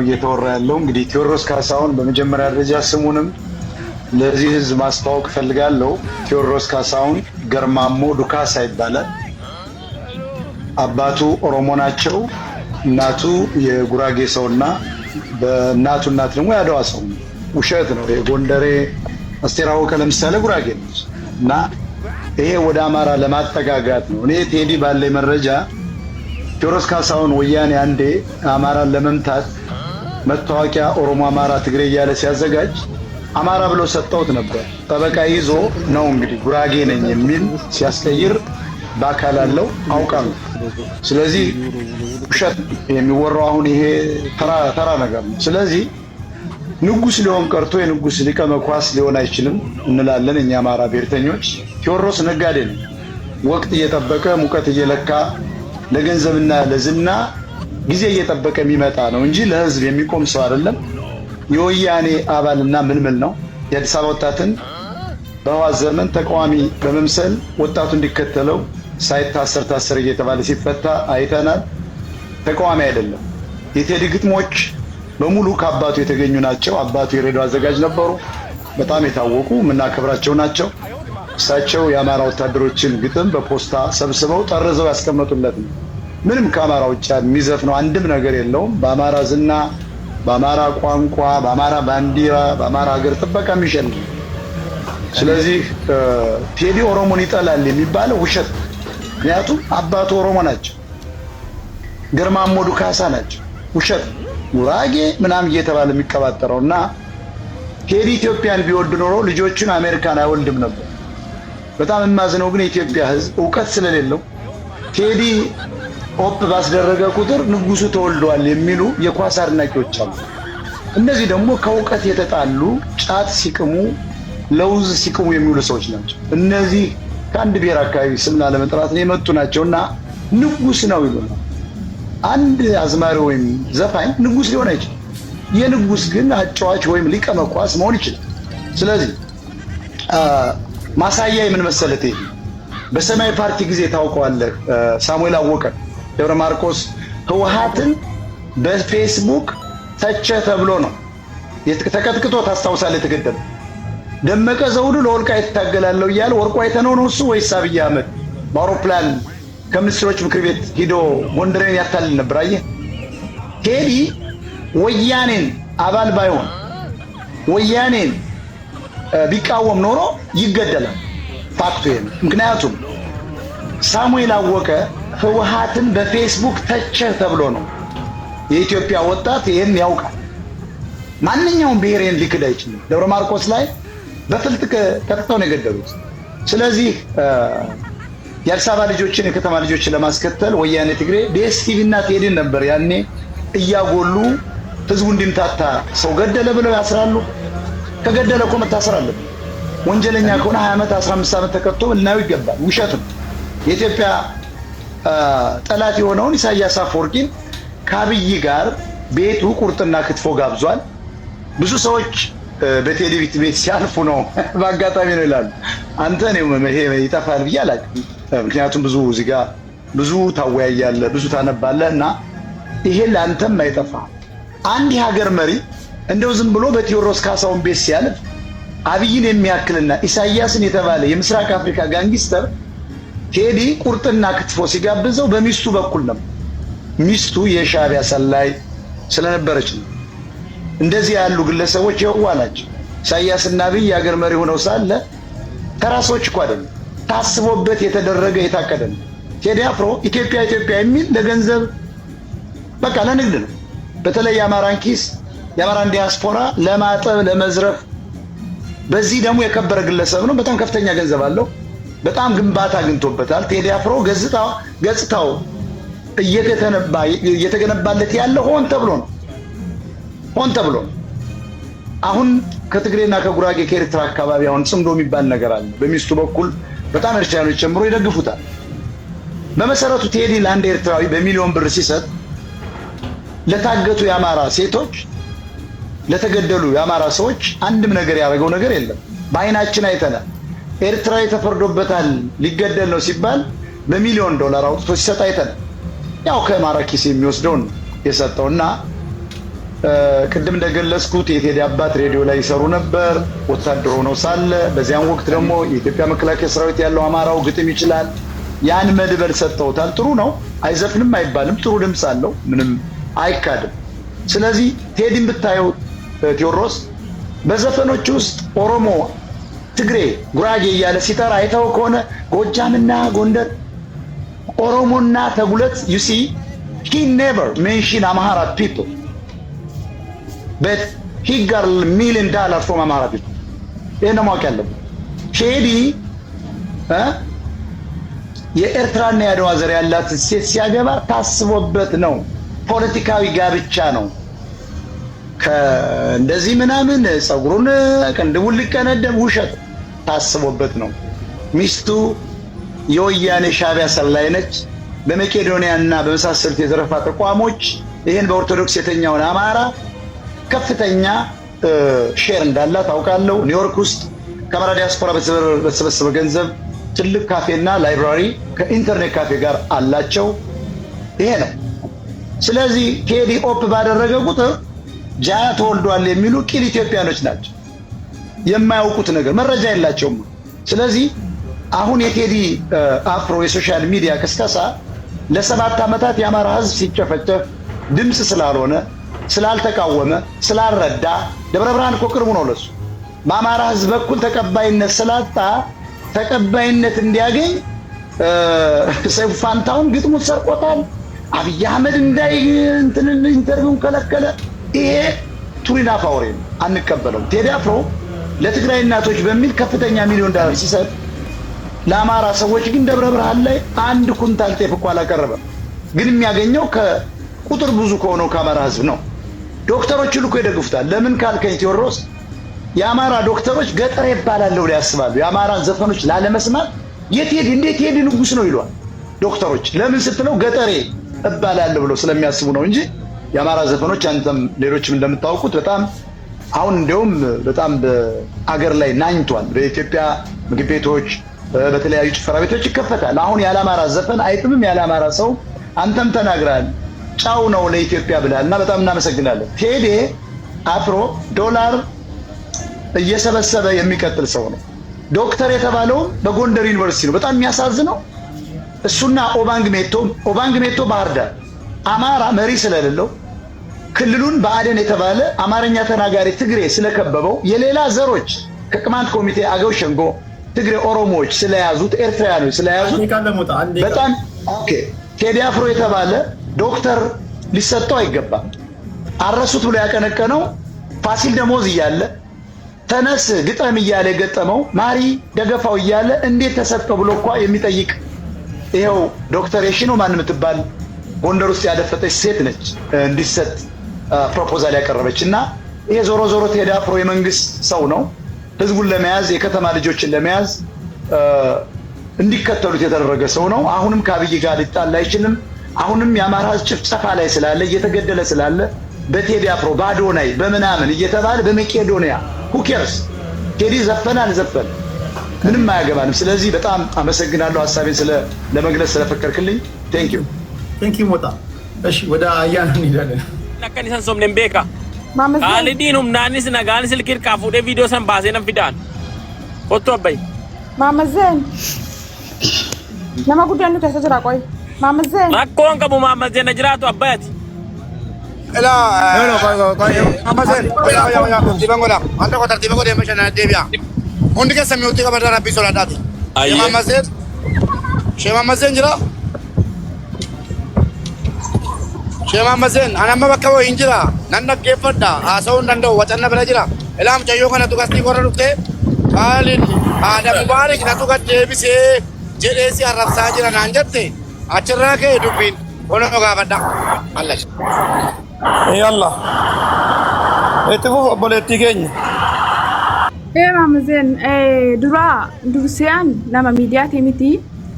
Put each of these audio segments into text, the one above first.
እየተወራ ያለው እንግዲህ ቴዎድሮስ ካሳሁን በመጀመሪያ ደረጃ ስሙንም ለዚህ ህዝብ ማስተዋወቅ ፈልጋለሁ። ቴዎድሮስ ካሳሁን ገርማሞ ዱካሳ ይባላል። አባቱ ኦሮሞ ናቸው። እናቱ የጉራጌ ሰውና በእናቱ እናት ደግሞ ያደዋ ሰው ነው። ውሸት ነው። የጎንደሬ አስቴር አወቀ ለምሳሌ ጉራጌ ነው እና ይሄ ወደ አማራ ለማጠጋጋት ነው። እኔ ቴዲ ባለኝ መረጃ ቴዎድሮስ ካሳሁን ወያኔ አንዴ አማራን ለመምታት መታወቂያ ኦሮሞ፣ አማራ፣ ትግሬ እያለ ሲያዘጋጅ አማራ ብሎ ሰጠውት ነበር። ጠበቃ ይዞ ነው እንግዲህ ጉራጌ ነኝ የሚል ሲያስቀይር በአካል አለው አውቃለሁ። ስለዚህ ውሸት የሚወራው አሁን ይሄ ተራ ነገር ነው። ስለዚህ ንጉስ ሊሆን ቀርቶ የንጉስ ሊቀ መኳስ ሊሆን አይችልም እንላለን እኛ አማራ ብሔርተኞች። ቴዎድሮስ ነጋዴ ነው። ወቅት እየጠበቀ ሙቀት እየለካ ለገንዘብና ለዝና ጊዜ እየጠበቀ የሚመጣ ነው እንጂ ለህዝብ የሚቆም ሰው አይደለም። የወያኔ አባልና ምልምል ነው። የአዲስ አበባ ወጣትን በህወሓት ዘመን ተቃዋሚ በመምሰል ወጣቱ እንዲከተለው ሳይታሰር ታሰር እየተባለ ሲፈታ አይተናል። ተቃዋሚ አይደለም። የቴዲ ግጥሞች በሙሉ ከአባቱ የተገኙ ናቸው። አባቱ የሬዲዮ አዘጋጅ ነበሩ። በጣም የታወቁ የምናከብራቸው ናቸው። እሳቸው የአማራ ወታደሮችን ግጥም በፖስታ ሰብስበው ጠርዘው ያስቀመጡለት ነው። ምንም ከአማራ ውጭ የሚዘፍነው አንድም ነገር የለውም። በአማራ ዝና፣ በአማራ ቋንቋ፣ በአማራ ባንዲራ፣ በአማራ ሀገር ጥበቃ የሚሸል። ስለዚህ ቴዲ ኦሮሞን ይጠላል የሚባለው ውሸት። ምክንያቱም አባቱ ኦሮሞ ናቸው፣ ገርማሞ ዱካሳ ናቸው። ውሸት ጉራጌ ምናምን እየተባለ የሚቀባጠረው እና ቴዲ ኢትዮጵያን ቢወድ ኖሮ ልጆቹን አሜሪካን አይወልድም ነበር። በጣም የማዝነው ግን የኢትዮጵያ ሕዝብ እውቀት ስለሌለው ቴዲ ኦፕ ባስደረገ ቁጥር ንጉሱ ተወልደዋል የሚሉ የኳስ አድናቂዎች አሉ። እነዚህ ደግሞ ከእውቀት የተጣሉ ጫት ሲቅሙ ለውዝ ሲቅሙ የሚውሉ ሰዎች ናቸው። እነዚህ ከአንድ ብሔር አካባቢ ስም ላለመጥራት ነው የመጡ ናቸውና ንጉስ ነው ይሉናል። አንድ አዝማሪ ወይም ዘፋኝ ንጉስ ሊሆን አይችልም። የንጉስ ግን አጫዋች ወይም ሊቀ መኳስ መሆን ይችላል። ስለዚህ ማሳያ የምን መሰለህ ቴዲ በሰማያዊ ፓርቲ ጊዜ ታውቀዋለህ። ሳሙኤል አወቀ ደብረ ማርቆስ ህወሓትን በፌስቡክ ተቸ ተብሎ ነው ተቀጥቅጦ ታስታውሳለህ የተገደለ። ደመቀ ዘውዱ ለወልቃይት ታገላለሁ እያለ ወርቁ አይተነው ነው እሱ ወይስ አብይ አህመድ በአውሮፕላን ከሚኒስትሮች ምክር ቤት ሄዶ ጎንደሬን ያታልል ነበር? አየህ ቴዲ ወያኔን አባል ባይሆን ወያኔን ቢቃወም ኖሮ ይገደላል። ፋክቱ ይሄ ነው። ምክንያቱም ሳሙኤል አወቀ ህወሓትን በፌስቡክ ተቸ ተብሎ ነው። የኢትዮጵያ ወጣት ይሄን ያውቃል። ማንኛውም ብሔርን ሊክድ አይችልም። ደብረ ማርቆስ ላይ በፍልጥ ቀጥተው ነው የገደሉት። ስለዚህ የአዲስ አበባ ልጆችን የከተማ ልጆችን ለማስከተል ወያኔ ትግሬ ዲኤስቲቪ እና ቴዲን ነበር ያኔ እያጎሉ ህዝቡ እንዲምታታ ሰው ገደለ ብለው ያስራሉ። ከገደለ እኮ መታሰር አለበት። ወንጀለኛ ከሆነ 20 ዓመት 15 ዓመት ተቀጥቶ ልናየው ይገባል። ውሸት ነው። የኢትዮጵያ ጠላት የሆነውን ኢሳያስ አፈወርቂን ከአብይ ጋር ቤቱ ቁርጥና ክትፎ ጋብዟል። ብዙ ሰዎች በቴዲ ቤት ሲያልፉ ነው በአጋጣሚ ነው ይላሉ። አንተ ነው ይሄ ይጠፋል ብዬ አላውቅም። ምክንያቱም ብዙ እዚህ ጋር ብዙ ታወያያለህ፣ ብዙ ታነባለህ እና ይሄ ለአንተም አይጠፋ። አንድ የሀገር መሪ እንደው ዝም ብሎ በቴዎድሮስ ካሳሁን ቤት ሲያልፍ አብይን የሚያክልና ኢሳያስን የተባለ የምስራቅ አፍሪካ ጋንጊስተር ቴዲ ቁርጥና ክትፎ ሲጋብዘው በሚስቱ በኩል ነው። ሚስቱ የሻዕቢያ ሰላይ ስለነበረች ነው። እንደዚህ ያሉ ግለሰቦች የዋ ናቸው። ኢሳያስና አብይ የሀገር መሪ ሆነው ሳለ ተራ ሰዎች እኮ አይደለም። ታስቦበት የተደረገ የታቀደ ነው። ቴዲ አፍሮ ኢትዮጵያ ኢትዮጵያ የሚል ለገንዘብ በቃ ለንግድ ነው። በተለይ የአማራን ኪስ የአማራን ዲያስፖራ ለማጠብ ለመዝረፍ። በዚህ ደግሞ የከበረ ግለሰብ ነው። በጣም ከፍተኛ ገንዘብ አለው። በጣም ግንባታ አግኝቶበታል። ቴዲ አፍሮ ገጽታው እየተገነባለት ያለ ሆን ተብሎ ነው። ሆን ተብሎ አሁን ከትግሬና ከጉራጌ ከኤርትራ አካባቢ አሁን ጽምዶ የሚባል ነገር አለ። በሚስቱ በኩል በጣም ኤርትራኖች ጨምሮ ይደግፉታል። በመሰረቱ ቴዲ ለአንድ ኤርትራዊ በሚሊዮን ብር ሲሰጥ ለታገቱ የአማራ ሴቶች ለተገደሉ የአማራ ሰዎች አንድም ነገር ያደረገው ነገር የለም። በአይናችን አይተናል። ኤርትራዊ ተፈርዶበታል ሊገደል ነው ሲባል በሚሊዮን ዶላር አውጥቶ ሲሰጥ አይተናል። ያው ከአማራ ኪስ የሚወስደውን የሰጠውና ቅድም እንደገለጽኩት የቴዲ አባት ሬዲዮ ላይ ይሰሩ ነበር ወታደር ሆነው ሳለ። በዚያን ወቅት ደግሞ የኢትዮጵያ መከላከያ ሰራዊት ያለው አማራው ግጥም ይችላል። ያን መድበል ሰጥተውታል። ጥሩ ነው፣ አይዘፍንም አይባልም፣ ጥሩ ድምፅ አለው፣ ምንም አይካድም። ስለዚህ ቴዲን ብታየው ቴዎድሮስ በዘፈኖች ውስጥ ኦሮሞ፣ ትግሬ፣ ጉራጌ እያለ ሲጠራ አይተው ከሆነ ጎጃምና ጎንደር፣ ኦሮሞና ተጉለት you see he never mention Amhara people but he got $1 million from Amhara people. ይሄን ማወቅ ያለብን ቴዲ የኤርትራና የአድዋ ዘር ያላት ሴት ሲያገባ ታስቦበት ነው። ፖለቲካዊ ጋብቻ ነው። እንደዚህ ምናምን ጸጉሩን ቅንድቡን ሊቀነደም ውሸት ታስቦበት ነው። ሚስቱ የወያኔ ሻዕቢያ ሰላይ ነች። በመቄዶንያና በመሳሰሉት የዘረፋ ተቋሞች ይሄን በኦርቶዶክስ የተኛውን አማራ ከፍተኛ ሼር እንዳላት አውቃለሁ። ኒውዮርክ ውስጥ ከአማራ ዲያስፖራ በተሰበሰበ ገንዘብ ትልቅ ካፌና ላይብራሪ ከኢንተርኔት ካፌ ጋር አላቸው። ይሄ ነው። ስለዚህ ቴዲ ኦፕ ባደረገ ቁጥር ጃያ ተወልዷል የሚሉ ቂል ኢትዮጵያኖች ናቸው። የማያውቁት ነገር መረጃ የላቸውም። ስለዚህ አሁን የቴዲ አፍሮ የሶሻል ሚዲያ ቅስቀሳ ለ7 ዓመታት የአማራ ሕዝብ ሲጨፈጨፍ ድምፅ ስላልሆነ፣ ስላልተቃወመ፣ ስላልረዳ ደብረ ብርሃን እኮ ቅርቡ ነው ለሱ በአማራ ሕዝብ በኩል ተቀባይነት ስላጣ ተቀባይነት እንዲያገኝ ሰይፉ ፋንታውን ግጥሙን ሰርቆታል። አብይ አህመድ እንዳይ ኢንተርቪውን ከለከለ። ይሄ ቱሪና ፋውሬ ነው፣ አንቀበለው። ቴዲ አፍሮ ለትግራይ እናቶች በሚል ከፍተኛ $1 ሚሊዮን ሲሰጥ ለአማራ ሰዎች ግን ደብረ ብርሃን ላይ 1 ኩንታል ጤፍ እኮ አላቀረበም። ግን የሚያገኘው ከቁጥር ብዙ ከሆነው ከአማራ ህዝብ ነው። ዶክተሮች ልኮ ይደግፉታል። ለምን ካልከኝ ቴዎድሮስ የአማራ ዶክተሮች ገጠር ይባላል ብለው ያስባሉ። የአማራን ዘፈኖች ላለመስማት የቴዲ እንዴት ቴዲ ንጉስ ነው ይሏል ዶክተሮች። ለምን ስትለው ገጠሬ እባላለሁ ብለው ስለሚያስቡ ነው እንጂ የአማራ ዘፈኖች አንተም ሌሎችም እንደምታውቁት በጣም አሁን እንደውም በጣም በአገር ላይ ናኝቷል። በኢትዮጵያ ምግብ ቤቶች፣ በተለያዩ ጭፈራ ቤቶች ይከፈታል። አሁን ያለ አማራ ዘፈን አይጥምም። ያለ አማራ ሰው አንተም ተናግራል። ጫው ነው ለኢትዮጵያ ብላልና በጣም እናመሰግናለን። ቴዲ አፍሮ ዶላር እየሰበሰበ የሚቀጥል ሰው ነው። ዶክተር የተባለው በጎንደር ዩኒቨርሲቲ ነው። በጣም የሚያሳዝነው እሱና ኦባንግ ሜቶ ባህር ዳር አማራ መሪ ስለሌለው ክልሉን በአደን የተባለ አማርኛ ተናጋሪ ትግሬ ስለከበበው የሌላ ዘሮች ከቅማንት ኮሚቴ አገው ሸንጎ ትግሬ ኦሮሞዎች ስለያዙት ኤርትራውያኖች ስለያዙት በጣም ኦኬ። ቴዲ አፍሮ የተባለ ዶክተር ሊሰጠው አይገባም። አረሱት ብሎ ያቀነቀነው ፋሲል ደሞዝ እያለ ተነስ ግጠም እያለ የገጠመው ማሪ ደገፋው እያለ እንዴት ተሰጠው ብሎ እንኳን የሚጠይቅ ይሄው ዶክተር የሺኖ ማን የምትባል ጎንደር ውስጥ ያደፈጠች ሴት ነች እንዲሰጥ ፕሮፖዛል ያቀረበች። እና ይሄ ዞሮ ዞሮ ቴዲ አፍሮ የመንግስት ሰው ነው። ህዝቡን ለመያዝ የከተማ ልጆችን ለመያዝ እንዲከተሉት የተደረገ ሰው ነው። አሁንም ከአብይ ጋር ሊጣላ አይችልም። አሁንም የአማራ ህዝብ ጭፍጨፋ ላይ ስላለ እየተገደለ ስላለ በቴዲ አፍሮ ባዶናይ በምናምን እየተባለ በመቄዶንያ who cares ቴዲ ዘፈነ አልዘፈነ ምንም አያገባንም። ስለዚህ በጣም አመሰግናለሁ ሐሳቤን ለመግለጽ ስለፈቀድክልኝ። ቴንክ ዩ ሞጣ። እሺ ወደ አያና እንሄዳለን። ነከኒሰን ሶምነን ቤካ ካሊዲኑም ናኒስ ነጋኒስ ልኪር ካፉዴ ቪዲዮ ሰን ባሴነን ፊዳን ፎቶ አባይ ማመዘን ነማ ጉዳይ ነው ተሰጀራ ቆይ ማመዘን ማኮን ከቡ ማመዘን ነጅራቱ አባያት لا Amazon ya tibangola anda ko tartiba ko de mashana debia hundi ke samay utti ka badara rabbi sola dati Shema Amazon jira Shema Amazon anamma bakka wo injira nanna gefadda asaw nando watanna bela jira elam chayo kana tukasti ko rute qalin ada mubarak na tukat debise jere si arab sajira nanjatte achra ke dubin ono ga badda Allah يلا اتفقوا بوليتي كينيا ማመዘን ዱራ ዱርሲያን nama miidiyaati miti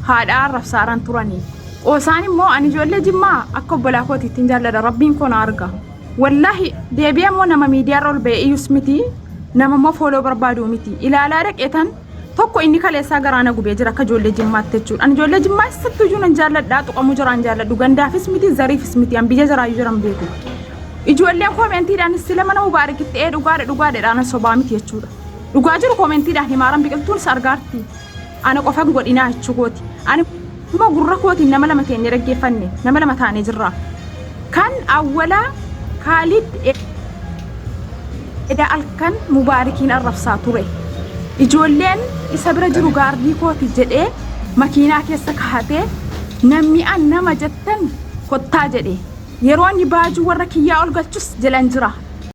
haadha arrabsaaran turani qoosaan immoo ani ijoollee jimmaa akka obbolaa kootiitti jaalladha rabbiin koon arga wallahi deebi'ee immoo nama miidiyaa irra ol ba'ee iyyus miti nama immoo fooloo barbaadu miti ilaalaa dhaqeetan tokko inni kaleessaa garaana gubee jira akka ijoollee jimmaatti jechuudha. Ani ijoollee jimmaa sattuu iyyuu nan jaalladhaa tuqamuu jiraan jaalladhu gandaafis miti zariifis miti an biyya jiraayyuu jiran beeku. ijoolleen koomentiidhaan sila mana mubaarakitti dhugaadhaan sobaa miti jechuudha. Dhugaa jiru koomentiidhaan himaaran biqiltuun sargaarti. Ana qofan godhinaa jechuukooti. Ani immoo gurra kootiin nama lama ta'ee dhaggeeffanne nama lama taanee jirra. Kan awwalaa Khalid eda alkan mubaarakiin arrabsaa ture. Ijoolleen isa bira jiru gaardii kooti jedhee makiinaa keessa kahatee namni an nama jettan kottaa jedhee yeroo inni baajuu warra kiyyaa ol galchus jalan jira.